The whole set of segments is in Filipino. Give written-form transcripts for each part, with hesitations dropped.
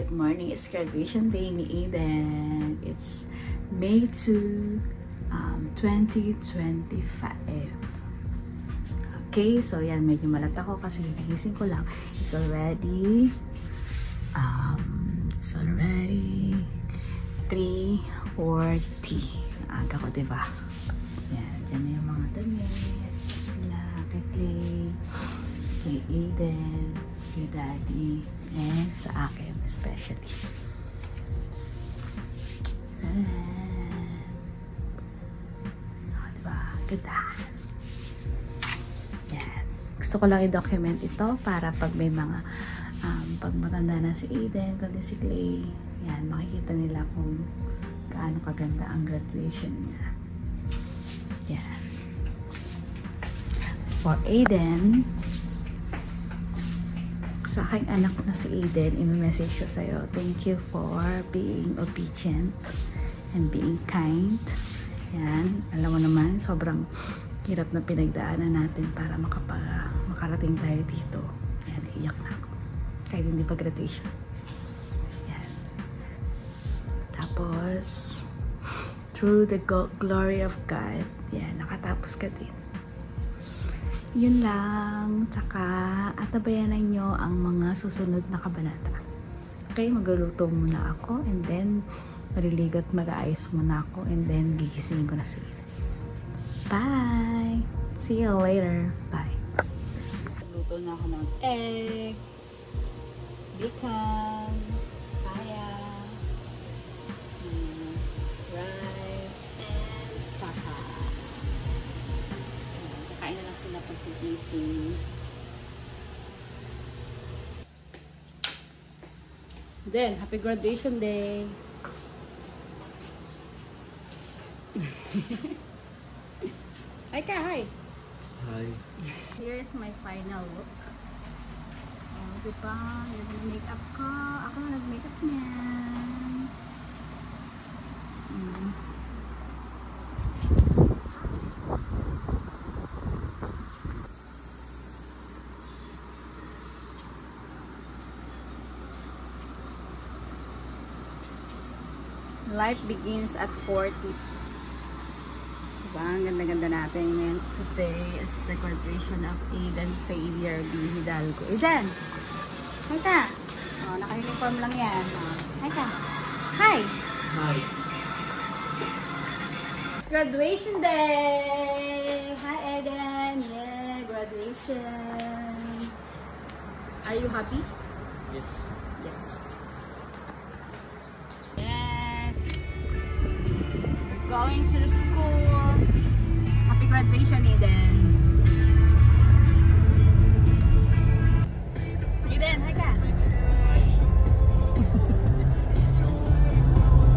Good morning. It's graduation day ni Aiden. It's May 2, 2025. Okay, so yan, medyo malat ako kasi gigising ko lang. It's already 3:40. Aga ko, diba? Yan, dyan na yung mga damit nila, kay Clay, kay Aiden, kay Daddy, and sa akin especially. So, diba? Ganda. Yan. Gusto ko lang i-document ito para pag may mga pag maganda na si Aiden, kundi si Clay, yan, makikita nila kung gaano kaganda ang graduation niya. Yan. For Aiden, sa aking anak na si Aiden, i-message ko sa'yo, thank you for being obedient and being kind. Yan. Alam mo naman, sobrang hirap na pinagdaanan natin para makarating tayo dito. Yan, iyak na ako. Kahit hindi pa graduation. Yan. Tapos, through the glory of God, yan, nakatapos ka din. Yun lang. Saka, atabayanan nyo ang mga susunod na kabanata. Okay, magluluto muna ako, and then, maliligo at mag-aayos muna ako, and then, gigisingin ko na sila. Bye! See you later. Bye! Luto na ako ng egg, bacon, papaya, rice, and papa. Kakain na lang sila pagkigising. Then, happy graduation day! Hi ka, hi! Hi! Here's my final look. Diba? Nag-makeup ko. Ako nag-makeup niya. Life begins at 40. Diba? Ang ganda-ganda natin ngayon. Today is the graduation of Aiden Xavier B. Hidalgo. Aiden! Hi ka! Oh, naka-uniform lang yan. Oh. Hi ka! Hi! Hi! Graduation day! Hi Aiden! Yeah, graduation! Are you happy? Yes. Yes. Yes! We're going to the school! Happy graduation, Aiden! Aiden, hi ka!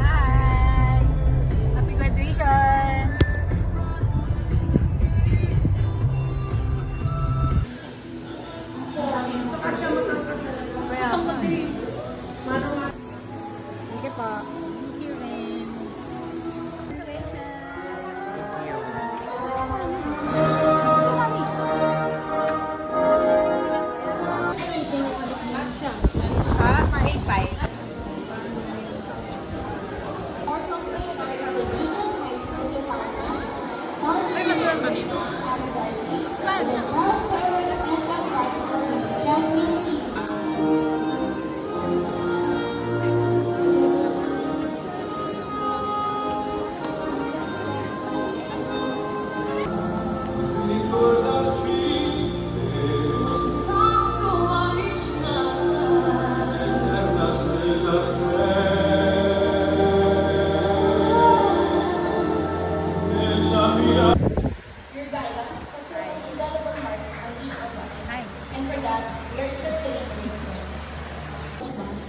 Hi! Happy graduation! Thank you po. Thank you rin.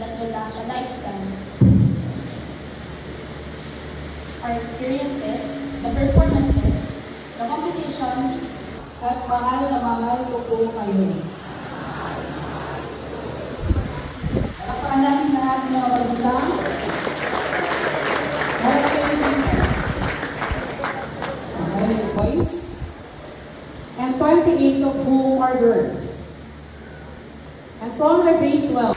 That will last a lifetime. Our experiences, the performances, the competitions, at mahal na mahal ko po kayo. Kapaanan lahat ng mga magulang, boys, and 28 of whom are girls. And from the grade 12,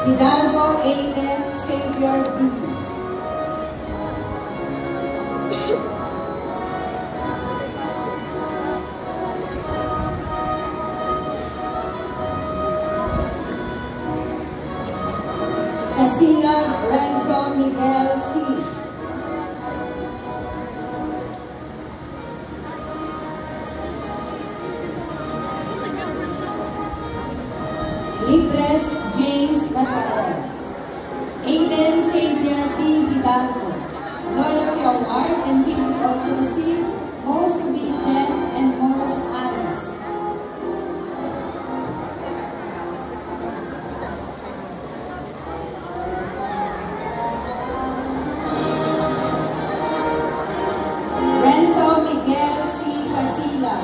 Hidalgo Aiden Xavier B. Casilag Renzo Miguel C. Libres James Rafael. Aiden Xavier B. Hidalgo. Loyalty Award, and he will also receive Most Obedient and Most Honest. Renzo Miguel C. Casilla,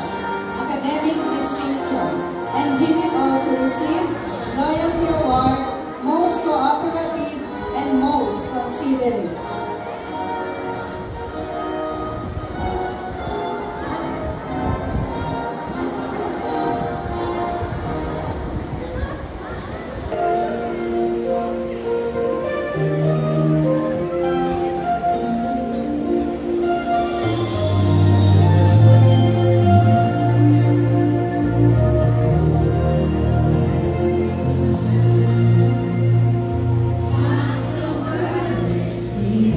Academic Distinction, and he will also receive Loyalty Award, Most Cooperative and Most Considerate. See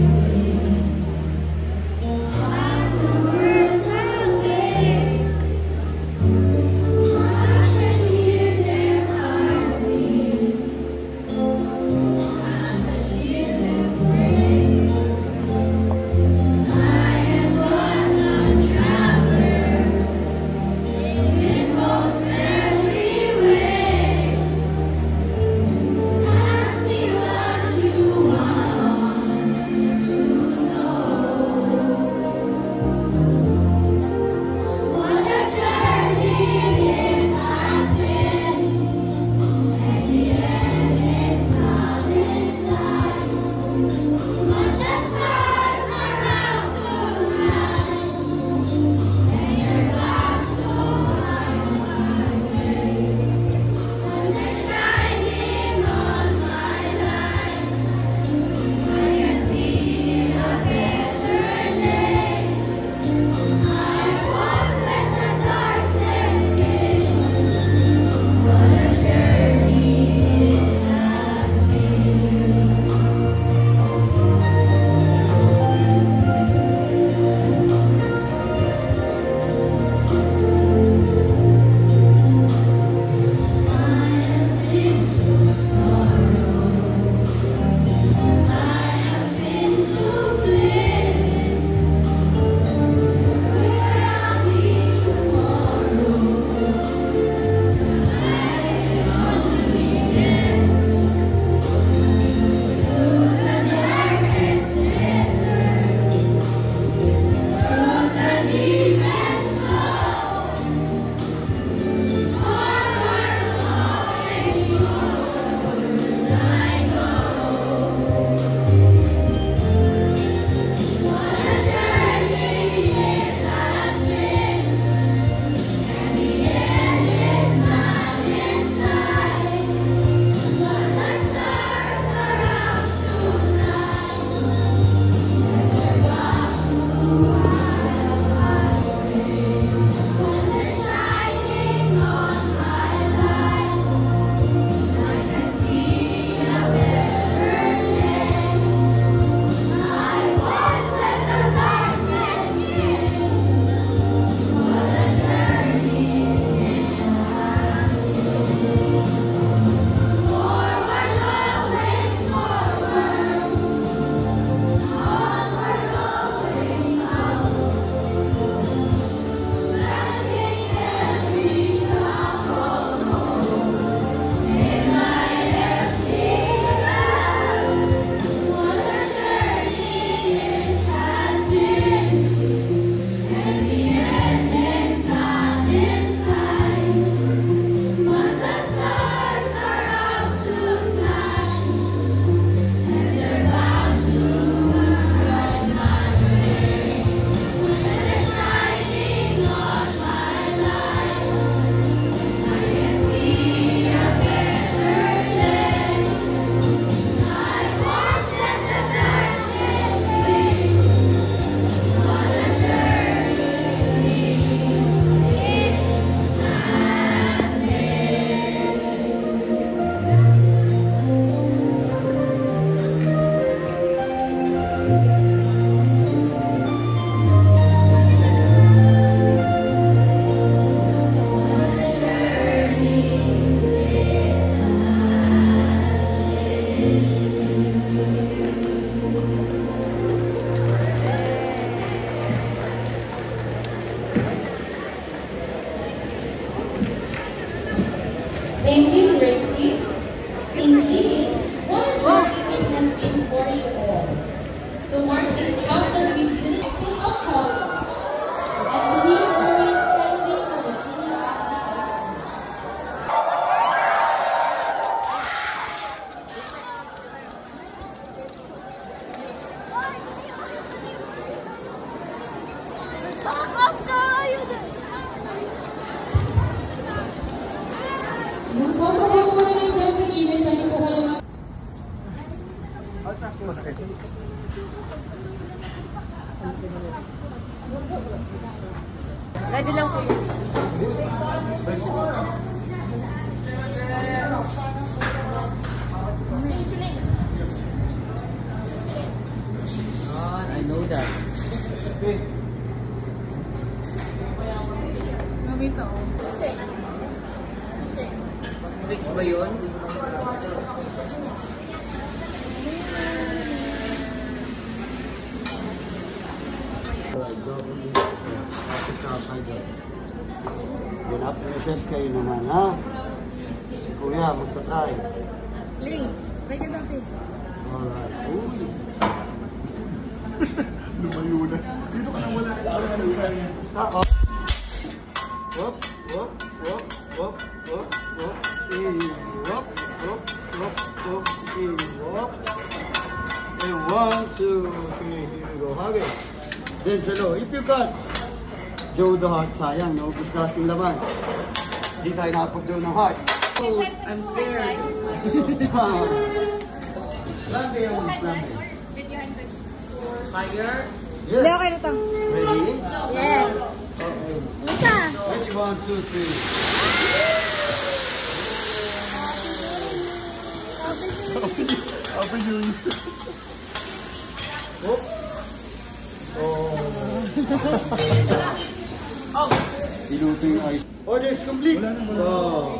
is counter with unity of color. And please remain standing for the senior athlete exam. Yung photo ko muna ng dyan sa gilid, pwede po kayo mag- Ready lang po yun. I know that. Fix ba yun? Yun, appreciate kayo naman, ha? Si Kuya, magta-try. Ling, try ka dati. Alright. Uy. Lumayuna. Dito ka na wala. Oh. Whoop, whoop, whoop, whoop, whoop, whoop. Whoop, whoop, whoop, whoop. Whoop. And 1, 2, 3, here we go. Hug it. Then sa low. If you got Joe the Heart, sayang, naubos natin laman. Hindi tayo nakapag-Joe ng Heart. I'm scared. Lambe yung lambe. Higher? Yes. Okay na to. Ready? Yes. Okay. Isa. Ready, 1, 2, 3. Happy New Year. Oh. Diluto yung ice. Order is complete. So,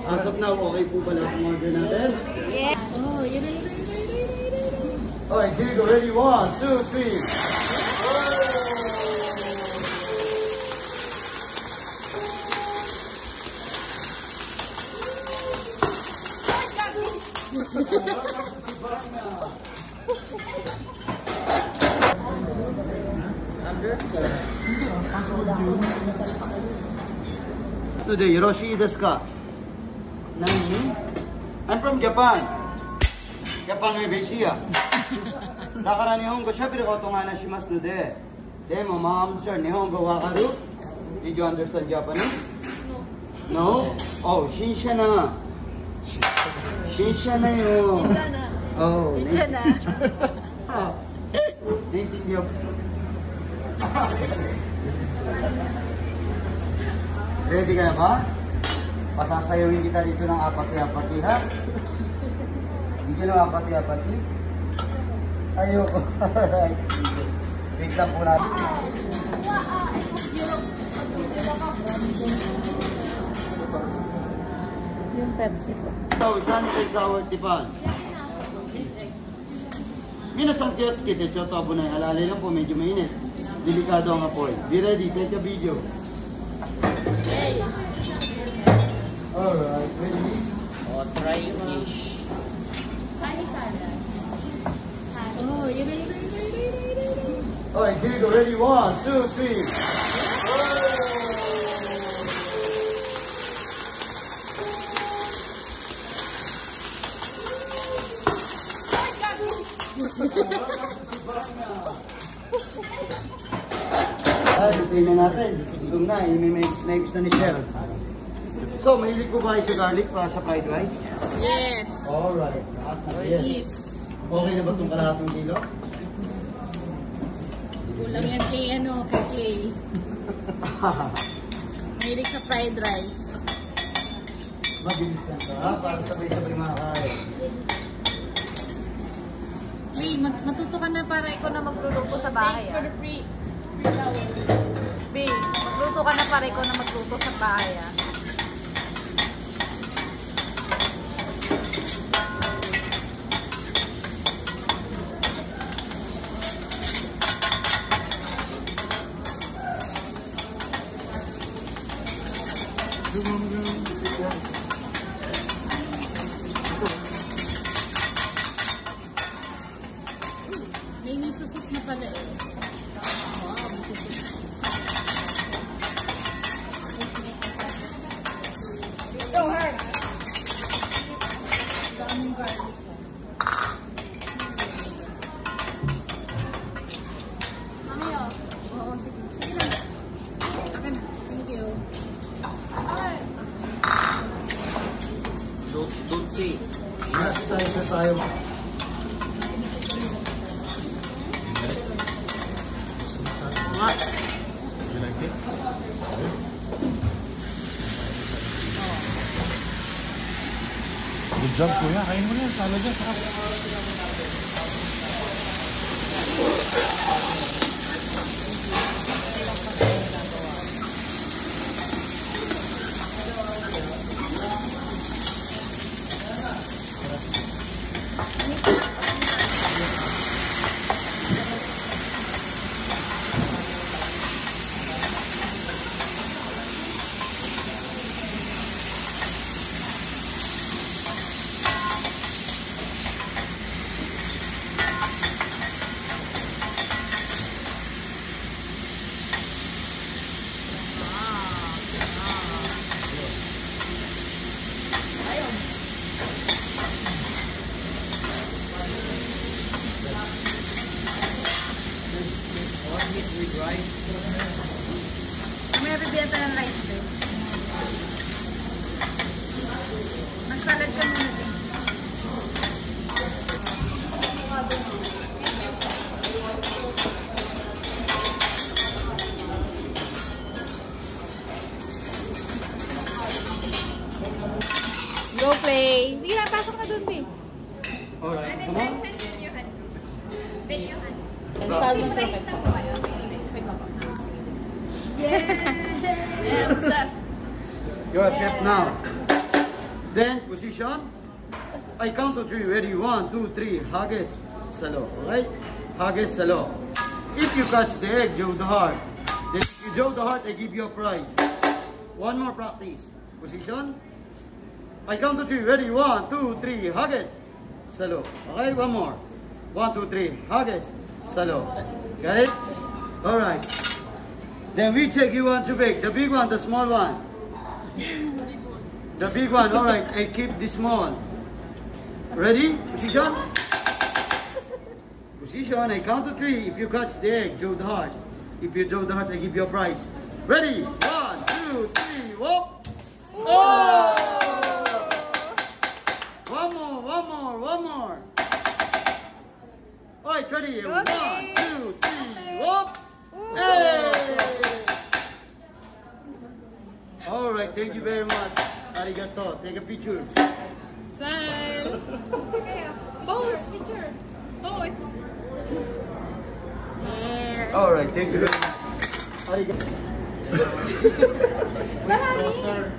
as of now, okay po ba lahat ng order natin? Yes. Oh, yun na yun. Alright, here we go. Ready? 1, 2, 3. Today, Yoshi desu ka? Nani? I'm from Japan. Japanのベーシーや。だから日本語喋ることがなしますので、でもマムさん日本語わかる? Did you understand Japanese? No? Oh, 新車な。新車なよ。Oh, naiintindihan. Ready ka na ba? Pasasayawin kita dito ng apati-apati, ha? Hindi ng apati-apati? Ayoko. Wait lang po natin. Yung Pepsi ko. Ito, isang sour tipan. Minasan kaya tsukiちょっと危ない。Alalay lang po, medyo mainit. Delikado ang apoy. Be ready, take a video. Alright, ready? Oh, try fish. Oh, yun na yun. Alright, here we go. Ready? 1, 2, 3. Ay, tingnan natin. Gutom na, i-mix na ni Shell. So, mahilig ko ba kayo sa garlic para sa fried rice? Yes. Alright. Yes. Yes. Okay na ba itong kalahatong kilo? Kulang yan kay kay Clay. Mahilig sa fried rice. Mabilis lang ito, ha? Para sabay-sabay makakain. Clay, matuto ka na para ikaw na magluluto sa bahay. Thanks for the free flower. Babe, magluto ka na para ikaw na magluto sa bahay. May miso soup na pala eh. Wow, miso soup. Ito, Heart. Daming garlic. Mami, oh. Oo, sige. Sige lang. Akin na. Thank you. Alright. Don't say. Last time na tayo. What? You like it? Good job, kuya. Kain mo na yan. Salad yan. Sarap. With rice. May bibigyan tayo ng rice din. Mag-salad ka muna din. Go play! Sige na, pasok na dun, babe. Alright, come on. You're a chef now. Then position. I count to 3. Ready? 1, 2, 3. Haggis, salo. Alright? Haggis, salo. If you catch the egg, Joe the heart. Then if you Joe the heart, I give you a prize. One more practice. Position. I count to 3. Ready? 1, 2, 3. Haggis, salo. Okay? One more. 1, 2, 3. Haggis, salo. Got it? Alright. Then we check you want to bake. The big one, the small one. The big one, alright. I keep the small. Ready? Position. Position. I count to 3. If you catch the egg, Joe the heart. If you Joe the heart, I give you a prize. Ready? 1, 2, 3. Whoop. Oh! One more, one more, one more. Alright, ready? 1, 2, 3. Whoop. Hey! Alright, thank you very much. Arigato. Take a picture. Smile! Pose! Picture! Pose! Alright, thank you very much. Arigato. With saucer.